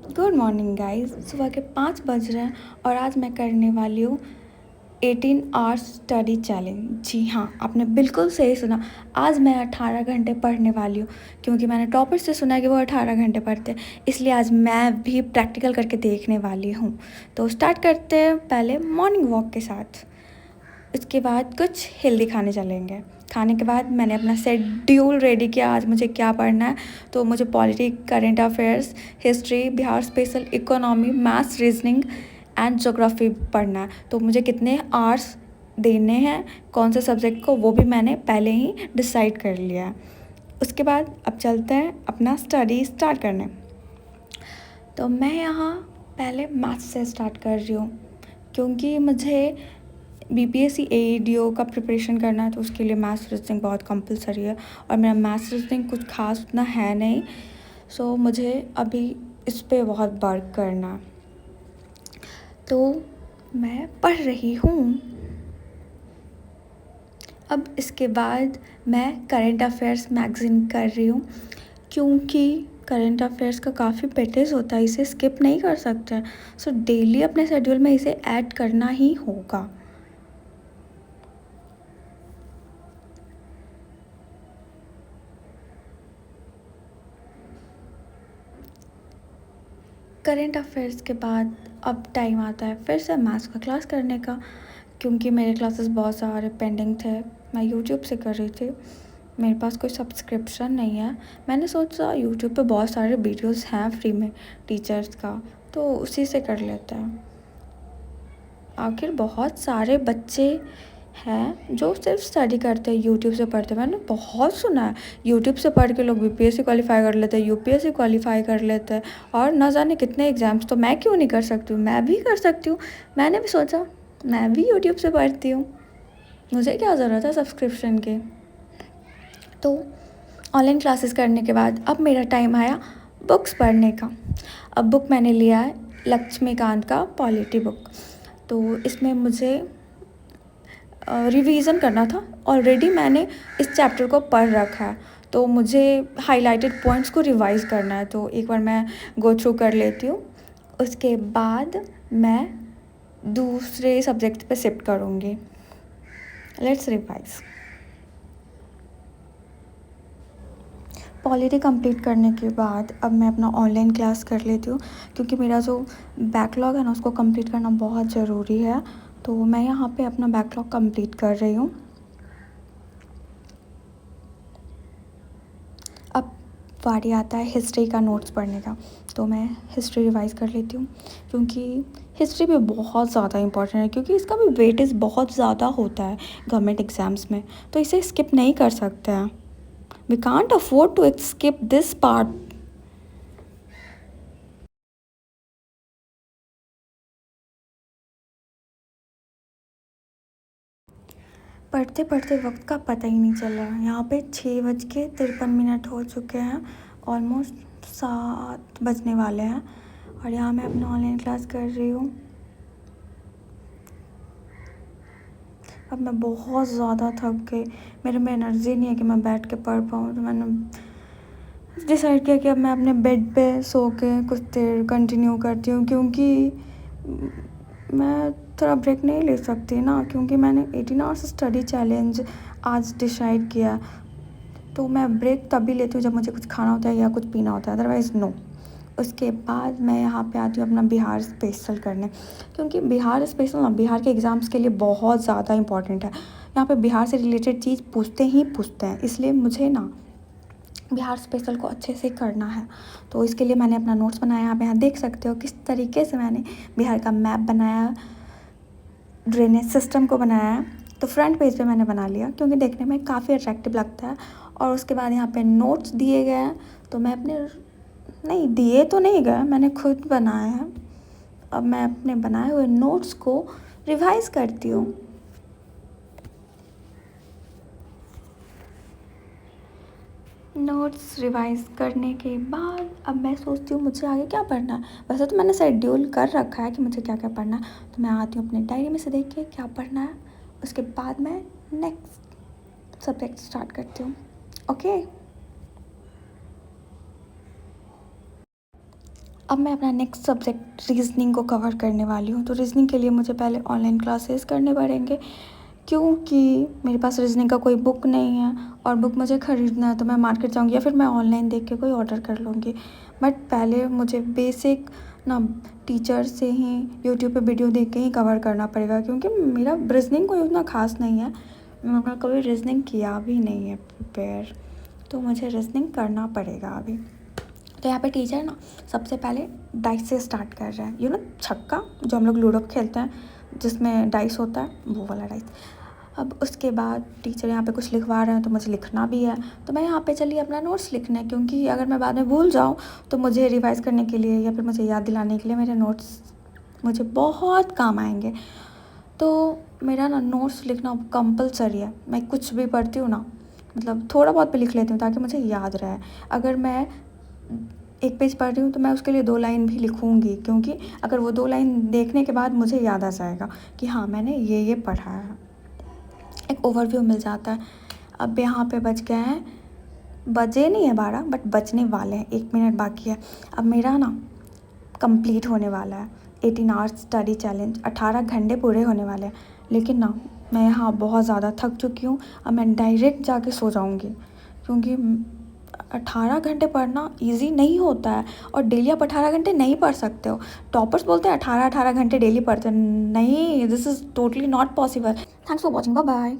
Good morning guys. सुबह के 5 बज रहे हैं और आज मैं करने वाली हूँ 18 आवर्स स्टडी चैलेंज। जी हाँ, आपने बिल्कुल सही सुना। आज मैं 18 घंटे पढ़ने वाली हूँ, क्योंकि मैंने टॉपर से सुना है कि वो 18 घंटे पढ़ते हैं, इसलिए आज मैं भी प्रैक्टिकल करके देखने वाली हूँ। तो स्टार्ट करते हैं पहले मॉर्निंग वॉक के साथ। इसके बाद कुछ हेल्दी खाने चलेंगे। खाने के बाद मैंने अपना शेड्यूल रेडी किया, आज मुझे क्या पढ़ना है। तो मुझे polity, current affairs, history, Bihar special, economy, maths, reasoning and geography पढ़ना है। तो मुझे कितने आवर्स देने हैं कौन से सब्जेक्ट को, वो भी मैंने पहले ही डिसाइड कर लिया है। उसके बाद अब चलते हैं अपना स्टडी स्टार्ट करने। तो मैं यहाँ पहले मैथ्स से स्टार्ट कर रही हूँ, क्योंकि मुझे बीपीएससी एईडीओ का प्रिपरेशन करना है, तो उसके लिए मैथ्स रीजनिंग बहुत कंपलसरी है और मेरा मैथ्स रीजनिंग कुछ खास उतना है नहीं। सो मुझे अभी इस पे बहुत वर्क करना है, तो मैं पढ़ रही हूँ। अब इसके बाद मैं करेंट अफेयर्स मैगज़ीन कर रही हूँ, क्योंकि करेंट अफेयर्स का काफ़ी पेटेज होता है, इसे स्किप नहीं कर सकते। सो डेली अपने शेड्यूल में इसे ऐड करना ही होगा। करेंट अफेयर्स के बाद अब टाइम आता है फिर से मैथ्स का क्लास करने का, क्योंकि मेरे क्लासेस बहुत सारे पेंडिंग थे। मैं यूट्यूब से कर रही थी, मेरे पास कोई सब्सक्रिप्शन नहीं है। मैंने सोचा यूट्यूब पे बहुत सारे वीडियोस हैं फ्री में टीचर्स का, तो उसी से कर लेते हैं। आखिर बहुत सारे बच्चे हैं जो सिर्फ स्टडी करते हैं, यूट्यूब से पढ़ते हैं। मैंने बहुत सुना है यूट्यूब से पढ़ के लोग बीपीएससी क्वालिफाई कर लेते हैं, यूपीएससी क्वालिफाई कर लेते हैं और न जाने कितने एग्ज़ाम्स। तो मैं क्यों नहीं कर सकती हूँ, मैं भी कर सकती हूँ। मैंने भी सोचा मैं भी यूट्यूब से पढ़ती हूँ, मुझे क्या ज़रूरत है सब्सक्रिप्शन की। तो ऑनलाइन क्लासेस करने के बाद अब मेरा टाइम आया बुक्स पढ़ने का। अब बुक मैंने लिया है लक्ष्मीकांत का पॉलिटी बुक। तो इसमें मुझे रिवीज़न करना था। ऑलरेडी मैंने इस चैप्टर को पढ़ रखा है, तो मुझे हाइलाइटेड पॉइंट्स को रिवाइज़ करना है। तो एक बार मैं गो थ्रू कर लेती हूँ, उसके बाद मैं दूसरे सब्जेक्ट पे शिफ्ट करूँगी। Let's revise. पॉलिटी कंप्लीट करने के बाद अब मैं अपना ऑनलाइन क्लास कर लेती हूँ, क्योंकि मेरा जो बैकलॉग है ना उसको कंप्लीट करना बहुत ज़रूरी है। तो मैं यहाँ पे अपना बैकलॉग कंप्लीट कर रही हूँ। अब बारी आता है हिस्ट्री का नोट्स पढ़ने का। तो मैं हिस्ट्री रिवाइज़ कर लेती हूँ, क्योंकि हिस्ट्री भी बहुत ज़्यादा इंपॉर्टेंट है, क्योंकि इसका भी वेटेज बहुत ज़्यादा होता है गवर्नमेंट एग्ज़ाम्स में। तो इसे स्किप नहीं कर सकते हैं। We can't afford to skip this part. पढ़ते पढ़ते वक्त का पता ही नहीं चल रहा है। यहाँ पे 6:53 हो चुके हैं, ऑलमोस्ट 7 बजने वाले हैं और यहाँ मैं अपना ऑनलाइन क्लास कर रही हूँ। अब मैं बहुत ज़्यादा थक गई, मेरे में एनर्जी नहीं है कि मैं बैठ के पढ़ पाऊँ। तो मैंने डिसाइड किया कि अब मैं अपने बेड पे सो के कुछ देर कंटिन्यू करती हूँ, क्योंकि मैं थोड़ा ब्रेक नहीं ले सकती ना, क्योंकि मैंने 18 आवर्स स्टडी चैलेंज आज डिसाइड किया। तो मैं ब्रेक तभी लेती हूँ जब मुझे कुछ खाना होता है या कुछ पीना होता है, अदरवाइज़ नो। उसके बाद मैं यहाँ पे आती हूँ अपना बिहार स्पेशल करने, क्योंकि बिहार स्पेशल ना बिहार के एग्ज़ाम्स के लिए बहुत ज़्यादा इंपॉर्टेंट है। यहाँ पे बिहार से रिलेटेड चीज़ पूछते ही पूछते हैं, इसलिए मुझे ना बिहार स्पेशल को अच्छे से करना है। तो इसके लिए मैंने अपना नोट्स बनाया। आप यहाँ देख सकते हो किस तरीके से मैंने बिहार का मैप बनाया, ड्रेनेज सिस्टम को बनाया है। तो फ्रंट पेज पे मैंने बना लिया, क्योंकि देखने में काफ़ी अट्रैक्टिव लगता है। और उसके बाद यहाँ पे नोट्स दिए गए हैं, तो मैं अपने नहीं दिए तो नहीं गए, मैंने खुद बनाया है। अब मैं अपने बनाए हुए नोट्स को रिवाइज़ करती हूँ। नोट्स रिवाइज़ करने के बाद अब मैं सोचती हूँ मुझे आगे क्या पढ़ना है। वैसे तो मैंने शेड्यूल कर रखा है कि मुझे क्या क्या पढ़ना है, तो मैं आती हूँ अपने डायरी में से देख के क्या पढ़ना है। उसके बाद मैं नेक्स्ट सब्जेक्ट स्टार्ट करती हूँ। ओके, अब मैं अपना नेक्स्ट सब्जेक्ट रीजनिंग को कवर करने वाली हूँ। तो रीजनिंग के लिए मुझे पहले ऑनलाइन क्लासेस करने पड़ेंगे, क्योंकि मेरे पास रीजनिंग का कोई बुक नहीं है और बुक मुझे ख़रीदना है, तो मैं मार्केट जाऊँगी या फिर मैं ऑनलाइन देख के कोई ऑर्डर कर लूँगी। बट पहले मुझे बेसिक ना टीचर से ही यूट्यूब पे वीडियो देख के ही कवर करना पड़ेगा, क्योंकि मेरा रीजनिंग कोई उतना ख़ास नहीं है। मैंने कभी रीजनिंग किया भी नहीं है प्रिपेयर, तो मुझे रीजनिंग करना पड़ेगा अभी। तो यहाँ पे टीचर ना सबसे पहले डाइस से स्टार्ट कर रहा है, छक्का जो हम लोग लूडो खेलते हैं जिसमें डाइस होता है, वो वाला डाइस। अब उसके बाद टीचर यहाँ पे कुछ लिखवा रहे हैं, तो मुझे लिखना भी है, तो मैं यहाँ पे चली अपना नोट्स लिखने, क्योंकि अगर मैं बाद में भूल जाऊँ तो मुझे रिवाइज़ करने के लिए या फिर मुझे याद दिलाने के लिए मेरे नोट्स मुझे बहुत काम आएंगे। तो मेरा ना नोट्स लिखना कंपलसरी है। मैं कुछ भी पढ़ती हूँ ना, मतलब थोड़ा बहुत भी लिख लेती हूँ ताकि मुझे याद रहे। अगर मैं एक पेज पढ़ रही हूँ तो मैं उसके लिए 2 लाइन भी लिखूँगी, क्योंकि अगर वो 2 लाइन देखने के बाद मुझे याद आ जाएगा कि हाँ मैंने ये पढ़ा है, एक ओवरव्यू मिल जाता है। अब यहाँ पे बज गए हैं, बजे नहीं है 12 बट बजने वाले हैं, 1 मिनट बाकी है। अब मेरा ना कंप्लीट होने वाला है 18 आवर्स स्टडी चैलेंज, 18 घंटे पूरे होने वाले हैं। लेकिन ना मैं यहाँ बहुत ज़्यादा थक चुकी हूँ। अब मैं डायरेक्ट जाके सो जाऊँगी, क्योंकि 18 घंटे पढ़ना इजी नहीं होता है, और डेली आप 18 घंटे नहीं पढ़ सकते हो। टॉपर्स बोलते हैं 18 घंटे डेली पढ़ते हैं, नहीं, this is totally not possible. Thanks for watching, bye bye.